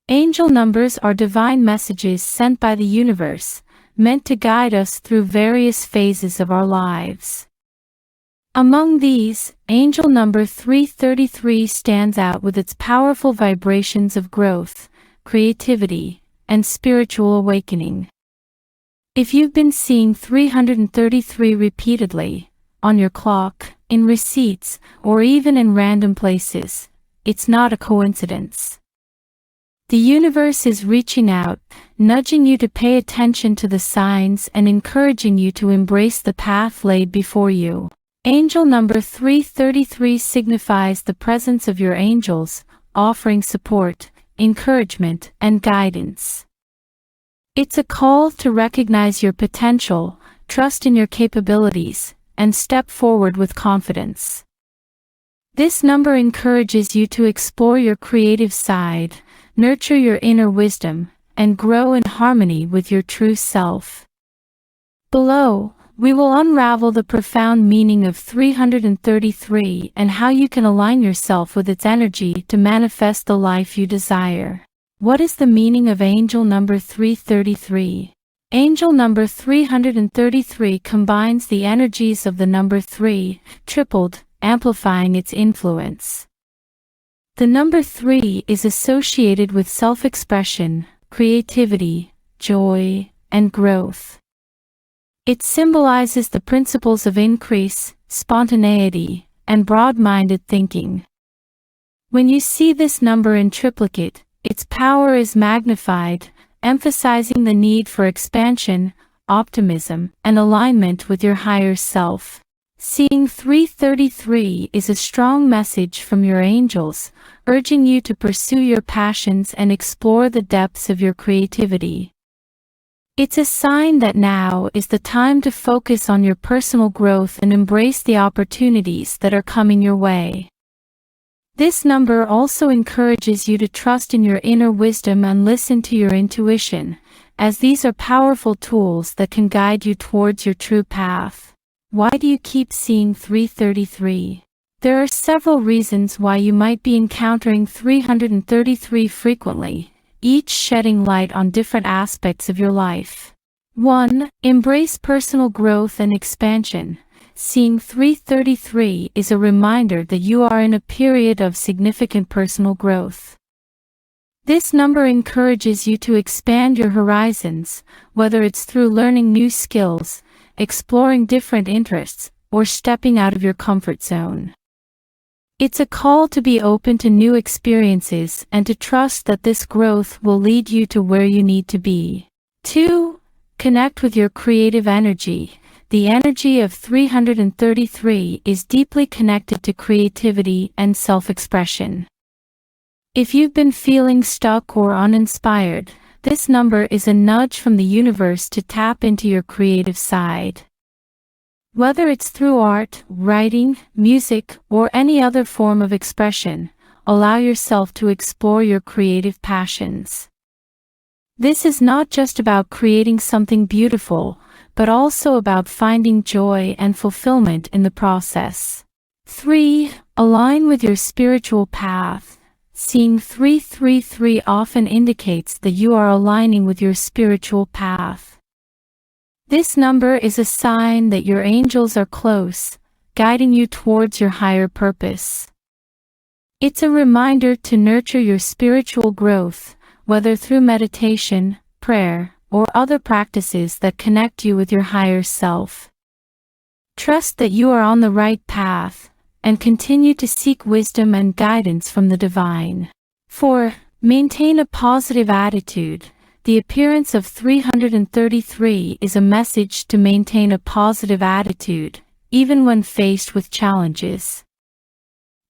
Angel numbers are divine messages sent by the universe, meant to guide us through various phases of our lives. Among these, angel number 333 stands out with its powerful vibrations of growth, creativity, and spiritual awakening. If you've been seeing 333 repeatedly, on your clock, in receipts, or even in random places, it's not a coincidence. The universe is reaching out, nudging you to pay attention to the signs and encouraging you to embrace the path laid before you. Angel number 333 signifies the presence of your angels, offering support, encouragement, and guidance. It's a call to recognize your potential, trust in your capabilities, and step forward with confidence. This number encourages you to explore your creative side, nurture your inner wisdom, and grow in harmony with your true self. Below, we will unravel the profound meaning of 333 and how you can align yourself with its energy to manifest the life you desire. What is the meaning of angel number 333? Angel number 333 combines the energies of the number 3, tripled, amplifying its influence. The number 3 is associated with self-expression, creativity, joy, and growth. It symbolizes the principles of increase, spontaneity, and broad-minded thinking. When you see this number in triplicate, its power is magnified, emphasizing the need for expansion, optimism, and alignment with your higher self. Seeing 333 is a strong message from your angels, urging you to pursue your passions and explore the depths of your creativity. It's a sign that now is the time to focus on your personal growth and embrace the opportunities that are coming your way. This number also encourages you to trust in your inner wisdom and listen to your intuition, as these are powerful tools that can guide you towards your true path. Why do you keep seeing 333? There are several reasons why you might be encountering 333 frequently, each shedding light on different aspects of your life. 1. Embrace personal growth and expansion. Seeing 333 is a reminder that you are in a period of significant personal growth. This number encourages you to expand your horizons, whether it's through learning new skills, exploring different interests, or stepping out of your comfort zone. It's a call to be open to new experiences and to trust that this growth will lead you to where you need to be. 2. Connect with your creative energy. The energy of 333 is deeply connected to creativity and self-expression. If you've been feeling stuck or uninspired, this number is a nudge from the universe to tap into your creative side. Whether it's through art, writing, music, or any other form of expression, allow yourself to explore your creative passions. This is not just about creating something beautiful, but also about finding joy and fulfillment in the process. 3. Align with your spiritual path. Seeing 333 often indicates that you are aligning with your spiritual path. This number is a sign that your angels are close, guiding you towards your higher purpose. It's a reminder to nurture your spiritual growth, whether through meditation, prayer, or other practices that connect you with your higher self. Trust that you are on the right path, and continue to seek wisdom and guidance from the divine. 4. Maintain a positive attitude. The appearance of 333 is a message to maintain a positive attitude, even when faced with challenges.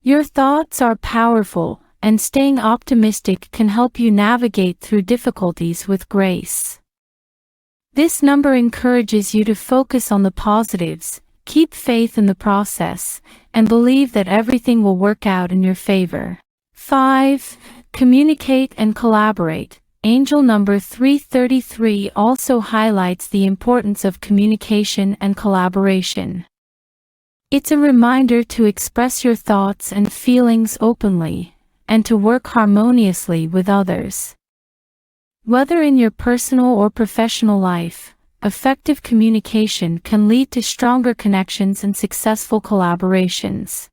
Your thoughts are powerful, and staying optimistic can help you navigate through difficulties with grace. This number encourages you to focus on the positives, keep faith in the process, and believe that everything will work out in your favor. 5. Communicate and collaborate. Angel number 333 also highlights the importance of communication and collaboration. It's a reminder to express your thoughts and feelings openly, and to work harmoniously with others. Whether in your personal or professional life, effective communication can lead to stronger connections and successful collaborations.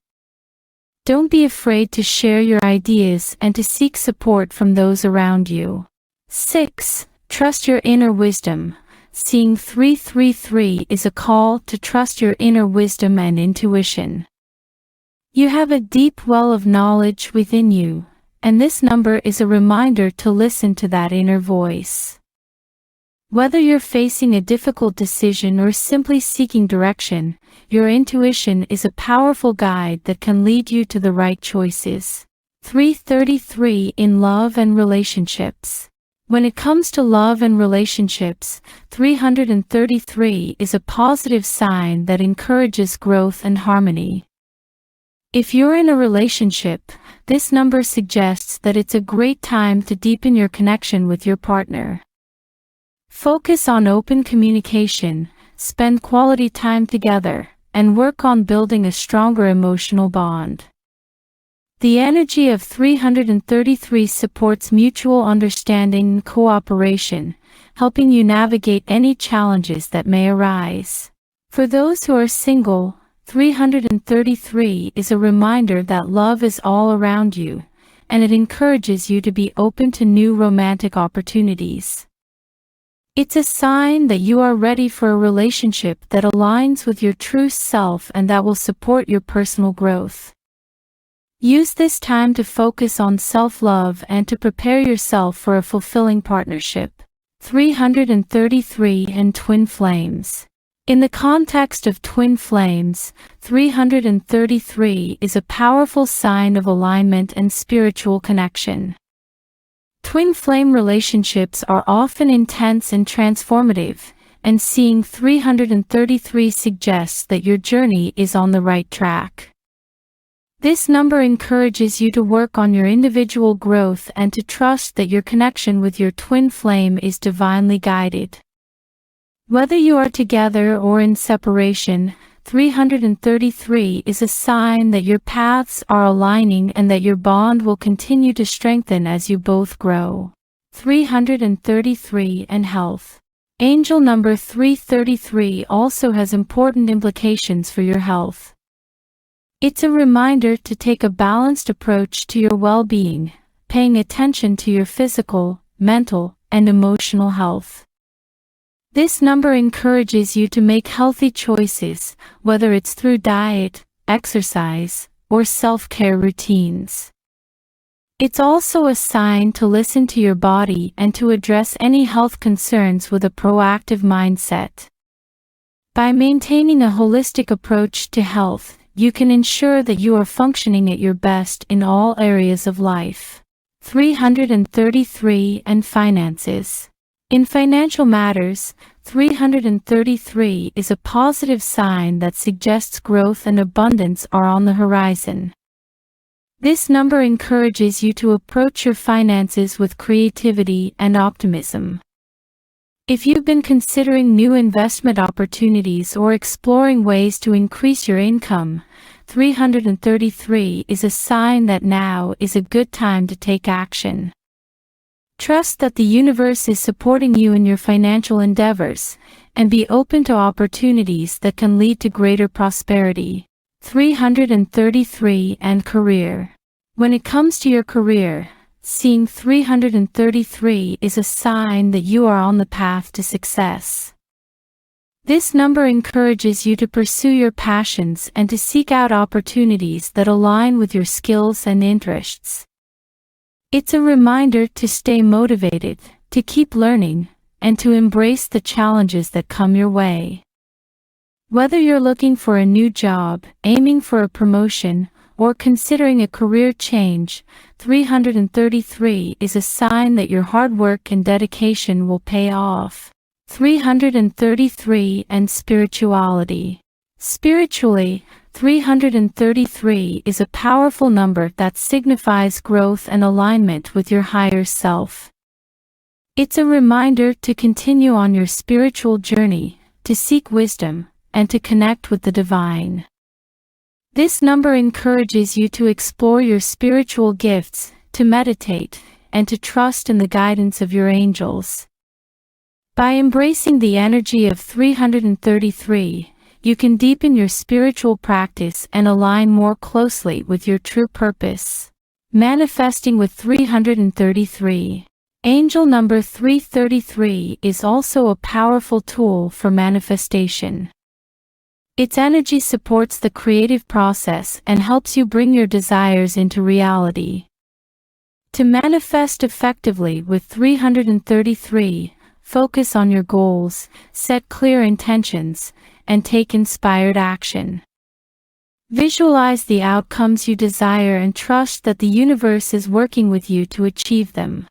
Don't be afraid to share your ideas and to seek support from those around you. 6. Trust your inner wisdom. Seeing 333 is a call to trust your inner wisdom and intuition. You have a deep well of knowledge within you, and this number is a reminder to listen to that inner voice. Whether you're facing a difficult decision or simply seeking direction, your intuition is a powerful guide that can lead you to the right choices. 333 in love and relationships. When it comes to love and relationships, 333 is a positive sign that encourages growth and harmony. If you're in a relationship, this number suggests that it's a great time to deepen your connection with your partner. Focus on open communication, spend quality time together, and work on building a stronger emotional bond. The energy of 333 supports mutual understanding and cooperation, helping you navigate any challenges that may arise. For those who are single, 333 is a reminder that love is all around you, and it encourages you to be open to new romantic opportunities. It's a sign that you are ready for a relationship that aligns with your true self and that will support your personal growth. Use this time to focus on self-love and to prepare yourself for a fulfilling partnership. 333 and twin flames. In the context of twin flames, 333 is a powerful sign of alignment and spiritual connection. Twin flame relationships are often intense and transformative, and seeing 333 suggests that your journey is on the right track. This number encourages you to work on your individual growth and to trust that your connection with your twin flame is divinely guided. Whether you are together or in separation, 333 is a sign that your paths are aligning and that your bond will continue to strengthen as you both grow. 333 and health. Angel number 333 also has important implications for your health. It's a reminder to take a balanced approach to your well-being, paying attention to your physical, mental, and emotional health. This number encourages you to make healthy choices, whether it's through diet, exercise, or self-care routines. It's also a sign to listen to your body and to address any health concerns with a proactive mindset. By maintaining a holistic approach to health, you can ensure that you are functioning at your best in all areas of life. 333 and finances. In financial matters, 333 is a positive sign that suggests growth and abundance are on the horizon. This number encourages you to approach your finances with creativity and optimism. If you've been considering new investment opportunities or exploring ways to increase your income, 333 is a sign that now is a good time to take action. Trust that the universe is supporting you in your financial endeavors, and be open to opportunities that can lead to greater prosperity. 333 and career. When it comes to your career, seeing 333 is a sign that you are on the path to success. This number encourages you to pursue your passions and to seek out opportunities that align with your skills and interests. It's a reminder to stay motivated, to keep learning, and to embrace the challenges that come your way. Whether you're looking for a new job, aiming for a promotion, or considering a career change, 333 is a sign that your hard work and dedication will pay off. 333 and spirituality. Spiritually, 333 is a powerful number that signifies growth and alignment with your higher self. It's a reminder to continue on your spiritual journey, to seek wisdom, and to connect with the divine. This number encourages you to explore your spiritual gifts, to meditate, and to trust in the guidance of your angels. By embracing the energy of 333, you can deepen your spiritual practice and align more closely with your true purpose. Manifesting with 333. Angel number 333 is also a powerful tool for manifestation. Its energy supports the creative process and helps you bring your desires into reality. To manifest effectively with 333, focus on your goals, set clear intentions, and take inspired action. Visualize the outcomes you desire and trust that the universe is working with you to achieve them.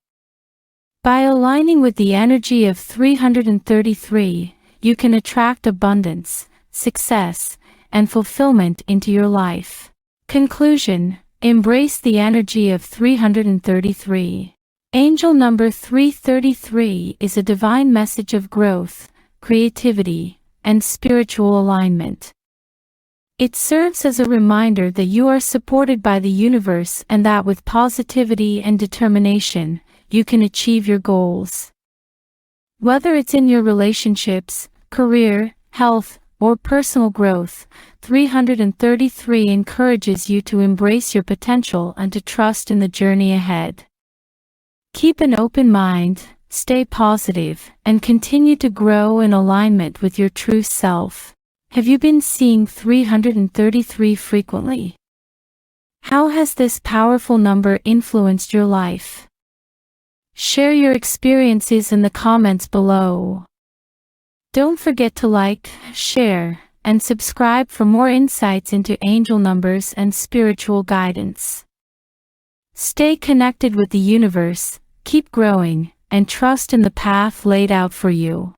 By aligning with the energy of 333, you can attract abundance, success, and fulfillment into your life. Conclusion: embrace the energy of 333. Angel number 333 is a divine message of growth, creativity, and spiritual alignment. It serves as a reminder that you are supported by the universe and that with positivity and determination, you can achieve your goals. Whether it's in your relationships, career, health, or personal growth, 333 encourages you to embrace your potential and to trust in the journey ahead. Keep an open mind, stay positive, and continue to grow in alignment with your true self. Have you been seeing 333 frequently? How has this powerful number influenced your life? Share your experiences in the comments below. Don't forget to like, share, and subscribe for more insights into angel numbers and spiritual guidance. Stay connected with the universe, keep growing, and trust in the path laid out for you.